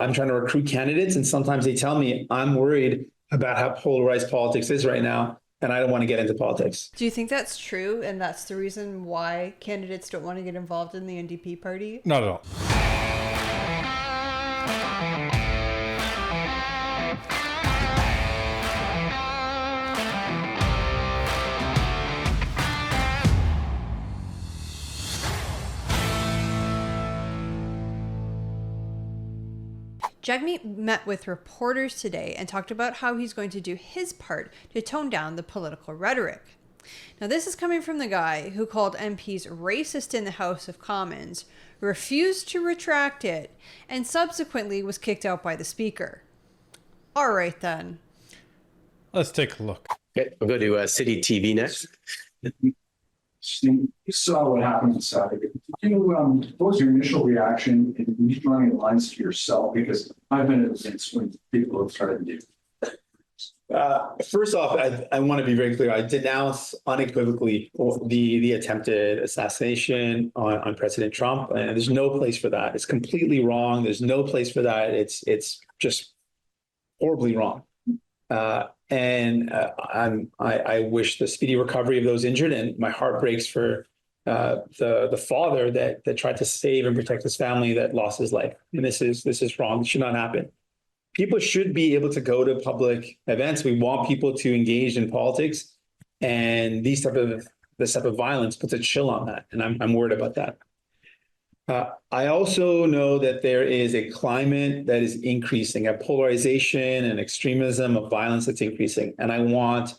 I'm trying to recruit candidates, and sometimes they tell me I'm worried about how polarized politics is right now, and I don't want to get into politics. Do you think that's true, and that's the reason why candidates don't want to get involved in the NDP party? Not at all. Jagmeet met with reporters today and talked about how he's going to do his part to tone down the political rhetoric. Now, this is coming from the guy who called MPs racist in the House of Commons, refused to retract it, and subsequently was kicked out by the Speaker. All right, then. Let's take a look. Okay, we'll go to City TV next. You saw what happened on Saturday. What was your initial reaction in drawing lines to yourself? Because I've been at events when people have tried to do. First off, I want to be very clear. I denounce unequivocally the attempted assassination on President Trump, and there's no place for that. It's completely wrong. There's no place for that. It's just horribly wrong. I wish the speedy recovery of those injured, and my heart breaks for the father that tried to save and protect his family that lost his life. And this is wrong. It should not happen. People should be able to go to public events. We want people to engage in politics, and this type of violence puts a chill on that, and I'm worried about that. I also know that there is a climate that is increasing, a polarization and extremism of violence that's increasing, and I want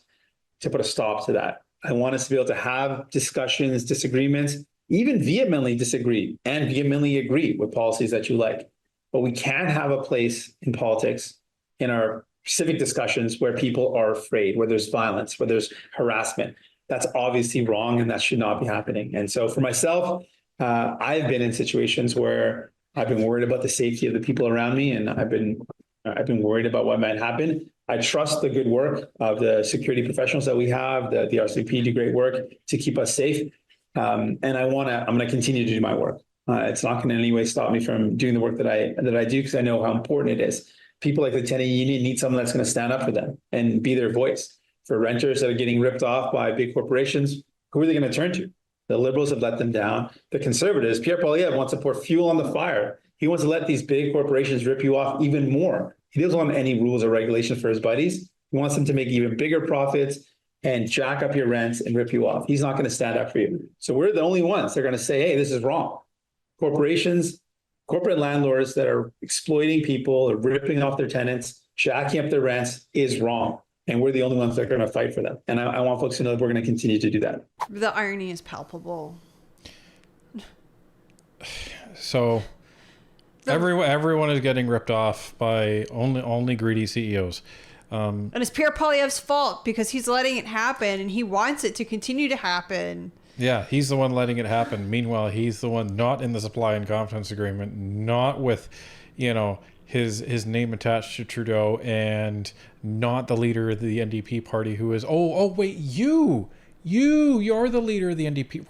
to put a stop to that. I want us to be able to have discussions, disagreements, even vehemently disagree and vehemently agree with policies that you like. But we can't have a place in politics, in our civic discussions, where people are afraid, where there's violence, where there's harassment. That's obviously wrong, and that should not be happening. And so for myself, I've been in situations where I've been worried about the safety of the people around me, and I've been worried about what might happen. I trust the good work of the security professionals that we have. The RCP do great work to keep us safe, and I'm going to continue to do my work. It's not going to in any way stop me from doing the work that I do, because I know how important it is. People like the tenant union need someone that's going to stand up for them and be their voice. For renters that are getting ripped off by big corporations, who are they going to turn to? The Liberals have let them down. The Conservatives, Pierre Poilievre, wants to pour fuel on the fire. He wants to let these big corporations rip you off even more. He doesn't want any rules or regulations for his buddies. He wants them to make even bigger profits and jack up your rents and rip you off. He's not going to stand up for you. So we're the only ones that are going to say, hey, this is wrong. Corporations, corporate landlords that are exploiting people or ripping off their tenants, jacking up their rents is wrong. And we're the only ones that are going to fight for them. And I want folks to know that we're going to continue to do that. The irony is palpable. So everyone is getting ripped off by only greedy CEOs. And it's Pierre Poilievre's fault because he's letting it happen and he wants it to continue to happen. Yeah, he's the one letting it happen. Meanwhile, he's the one not in the supply and confidence agreement, not with, his name attached to Trudeau, and not the leader of the NDP party who is, wait, you're the leader of the NDP.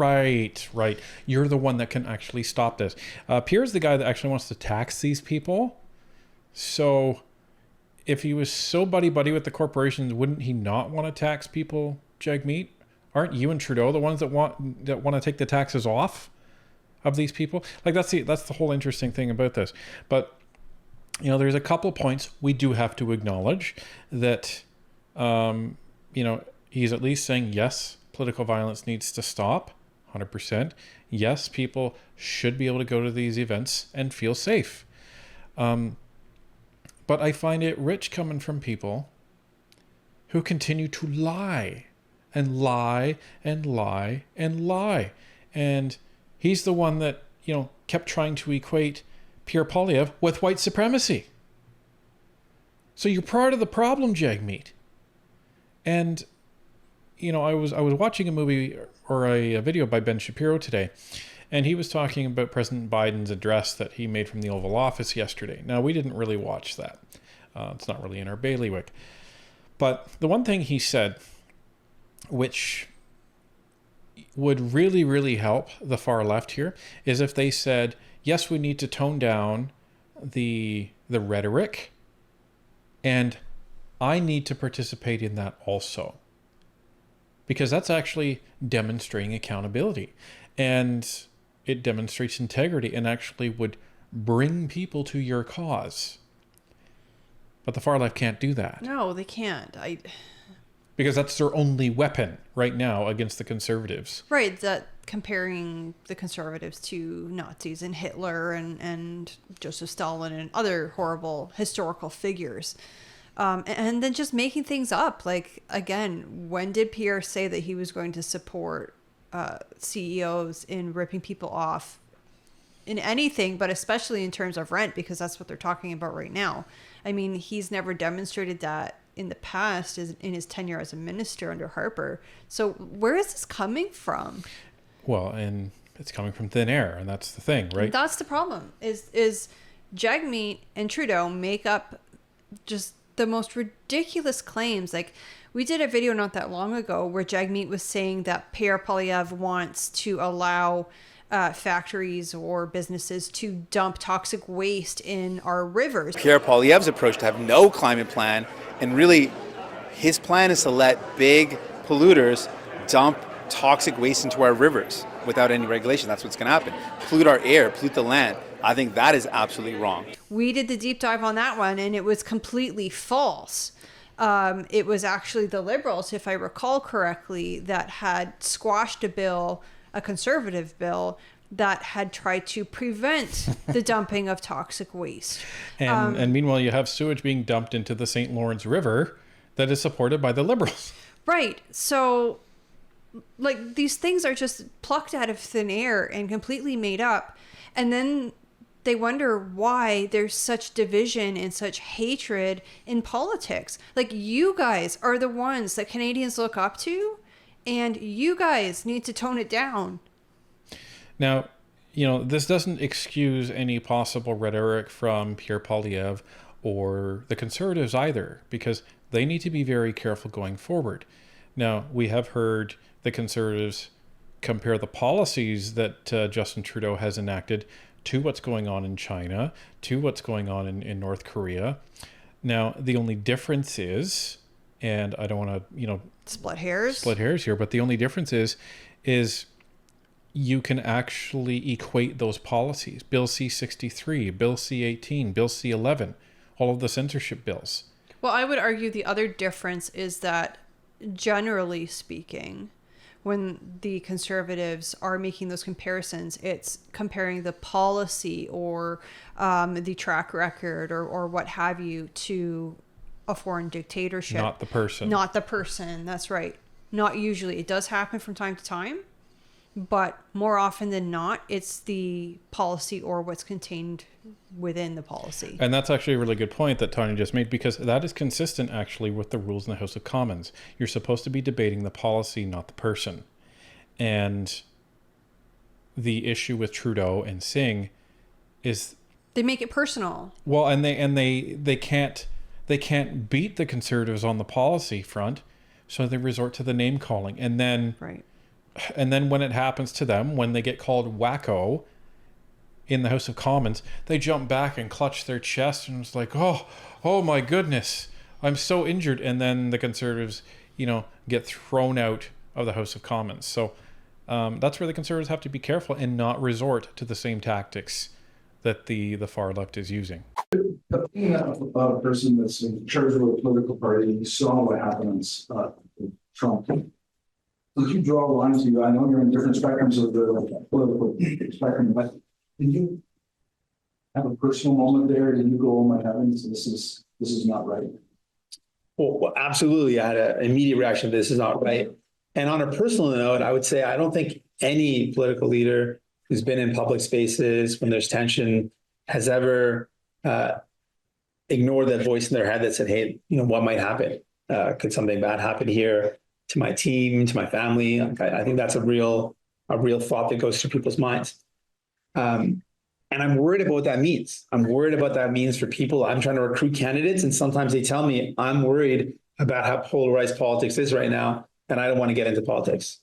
Right. You're the one that can actually stop this. Pierre's the guy that actually wants to tax these people. So if he was so buddy-buddy with the corporations, wouldn't he not want to tax people, Jagmeet? Aren't you and Trudeau the ones that want to take the taxes off of these people? Like that's the whole interesting thing about this. But there's a couple points we do have to acknowledge that he's at least saying yes, political violence needs to stop, 100%. Yes, people should be able to go to these events and feel safe. But I find it rich coming from people who continue to lie and lie and lie and lie. And he's the one that, kept trying to equate Pierre Poilievre with white supremacy. So you're part of the problem, Jagmeet. And, I was watching a movie or a video by Ben Shapiro today, and he was talking about President Biden's address that he made from the Oval Office yesterday. Now, we didn't really watch that. It's not really in our bailiwick. But the one thing he said, which would really, really help the far left here, is if they said, yes, we need to tone down the the rhetoric, and I need to participate in that also. Because that's actually demonstrating accountability, and it demonstrates integrity and actually would bring people to your cause. But the far left can't do that. No, they can't. Because that's their only weapon right now against the conservatives. Right, that comparing the conservatives to Nazis and Hitler and Joseph Stalin and other horrible historical figures. And then just making things up. Like, again, when did Pierre say that he was going to support CEOs in ripping people off in anything, but especially in terms of rent, because that's what they're talking about right now. I mean, he's never demonstrated that in the past in his tenure as a minister under Harper. So where is this coming from? Well, and it's coming from thin air, and that's the thing, right? That's the problem, is Jagmeet and Trudeau make up just the most ridiculous claims. Like, we did a video not that long ago where Jagmeet was saying that Pierre Poilievre wants to allow factories or businesses to dump toxic waste in our rivers. Pierre Poilievre's approach to have no climate plan, and really his plan is to let big polluters dump toxic waste into our rivers without any regulation. That's what's going to happen. Pollute our air, pollute the land. I think that is absolutely wrong. We did the deep dive on that one, and it was completely false. It was actually the Liberals, if I recall correctly, that had squashed a conservative bill that had tried to prevent the dumping of toxic waste. And meanwhile, you have sewage being dumped into the St. Lawrence River that is supported by the Liberals. Right. So, like, these things are just plucked out of thin air and completely made up. And then they wonder why there's such division and such hatred in politics. Like, you guys are the ones that Canadians look up to, and you guys need to tone it down. Now, this doesn't excuse any possible rhetoric from Pierre Poilievre or the Conservatives either, because they need to be very careful going forward. Now, we have heard the Conservatives compare the policies that Justin Trudeau has enacted to what's going on in China, to what's going on in North Korea. Now, the only difference is, and I don't want to, split hairs here, but the only difference is you can actually equate those policies. Bill C-63, Bill C-18, Bill C-11, all of the censorship bills. Well, I would argue the other difference is that, generally speaking, when the Conservatives are making those comparisons, it's comparing the policy or the track record or what have you to a foreign dictatorship. Not the person. Not the person, that's right. Not usually. It does happen from time to time, but more often than not, it's the policy or what's contained within the policy. And that's actually a really good point that Tanya just made, because that is consistent actually with the rules in the House of Commons. You're supposed to be debating the policy, not the person. And the issue with Trudeau and Singh is they make it personal. Well, and they can't beat the Conservatives on the policy front, so they resort to the name calling. And then right. And then when it happens to them, when they get called wacko in the House of Commons, they jump back and clutch their chest and it's like, oh my goodness, I'm so injured. And then the Conservatives, get thrown out of the House of Commons. So that's where the Conservatives have to be careful and not resort to the same tactics that the far left is using. Being a person that's in charge of a political party, you saw what happened with Trump. Did you draw lines? I know you're in different spectrums of the political spectrum, but did you have a personal moment there? Did you go, oh my heavens, this is not right? Well, absolutely. I had an immediate reaction to this is not right. And on a personal note, I would say I don't think any political leader who's been in public spaces when there's tension has ever ignored that voice in their head that said, hey, what might happen? Could something bad happen here to my team, to my family? I think that's a real thought that goes through people's minds. And I'm worried about what that means. I'm worried about that means for people. I'm trying to recruit candidates, and sometimes they tell me I'm worried about how polarized politics is right now, and I don't want to get into politics.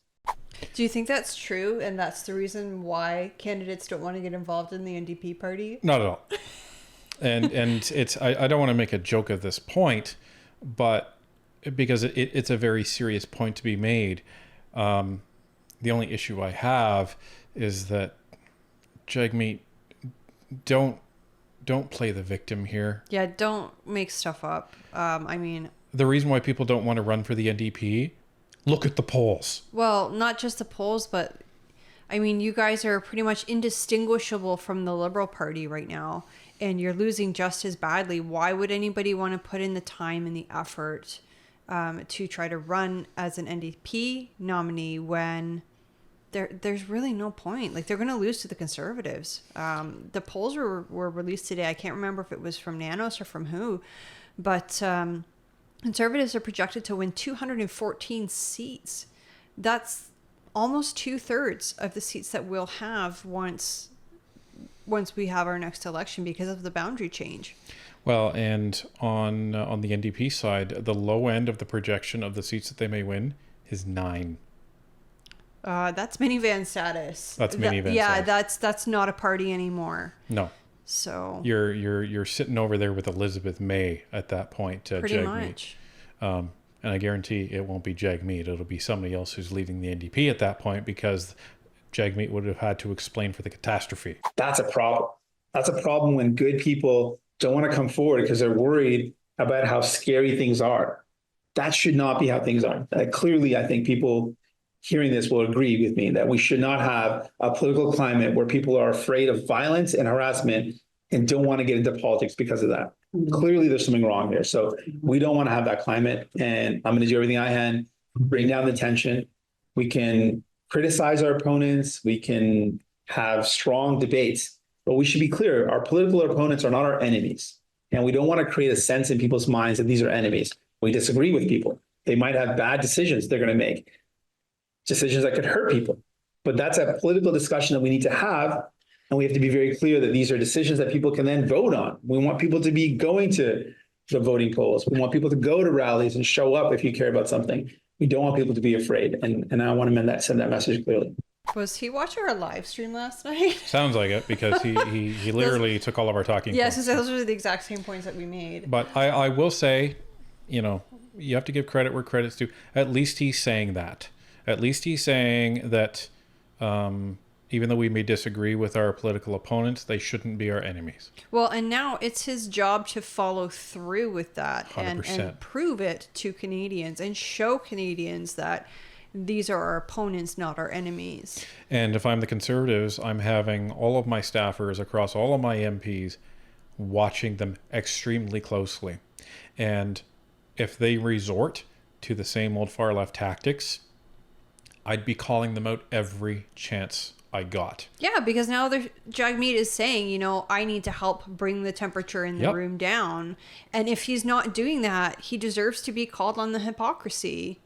Do you think that's true, and that's the reason why candidates don't want to get involved in the NDP party? Not at all. and it's I don't want to make a joke of this point, but because it's a very serious point to be made. The only issue I have is that Jagmeet, don't play the victim here. Yeah, don't make stuff up. I mean, The reason why people don't want to run for the NDP, look at the polls. well, not just the polls, but I mean, you guys are pretty much indistinguishable from the Liberal Party right now, and you're losing just as badly. Why would anybody want to put in the time and the effort to try to run as an NDP nominee when there's really no point? Like, they're going to lose to the Conservatives. The polls were released today. I can't remember if it was from Nanos or from who, but Conservatives are projected to win 214 seats. That's almost 2/3 of the seats that we'll have once we have our next election because of the boundary change. Well, and on the NDP side, the low end of the projection of the seats that they may win is 9. That's minivan status. That's minivan yeah, status. that's not a party anymore. No, So you're sitting over there with Elizabeth May at that point. pretty Jagmeet. much. And I guarantee it won't be Jagmeet. It'll be somebody else who's leading the NDP at that point, because Jagmeet would have had to explain for the catastrophe. That's a problem. That's a problem when good people don't want to come forward because they're worried about how scary things are. That should not be how things are. Clearly, I think people hearing this will agree with me that we should not have a political climate where people are afraid of violence and harassment and don't want to get into politics because of that. Clearly, there's something wrong here. So we don't want to have that climate. And I'm going to do everything I can, bring down the tension. We can criticize our opponents. We can have strong debates. But we should be clear, our political opponents are not our enemies. And we don't want to create a sense in people's minds that these are enemies. We disagree with people. They might have bad decisions they're going to make, decisions that could hurt people. But that's a political discussion that we need to have. And we have to be very clear that these are decisions that people can then vote on. We want people to be going to the voting polls. We want people to go to rallies and show up if you care about something. We don't want people to be afraid. And I want to send that message clearly. Was he watching our live stream last night? Sounds like it, because he literally took all of our talking Yes, points. those were the exact same points that we made. But I will say, you have to give credit where credit's due. At least he's saying that. At least he's saying that even though we may disagree with our political opponents, they shouldn't be our enemies. Well, and now it's his job to follow through with that and 100%. prove it to Canadians and show Canadians that these are our opponents, not our enemies. And if I'm the Conservatives, I'm having all of my staffers across all of my MPs watching them extremely closely. And if they resort to the same old far left tactics, I'd be calling them out every chance I got. Yeah, because now Jagmeet is saying, I need to help bring the temperature in the room down. And if he's not doing that, he deserves to be called on the hypocrisy.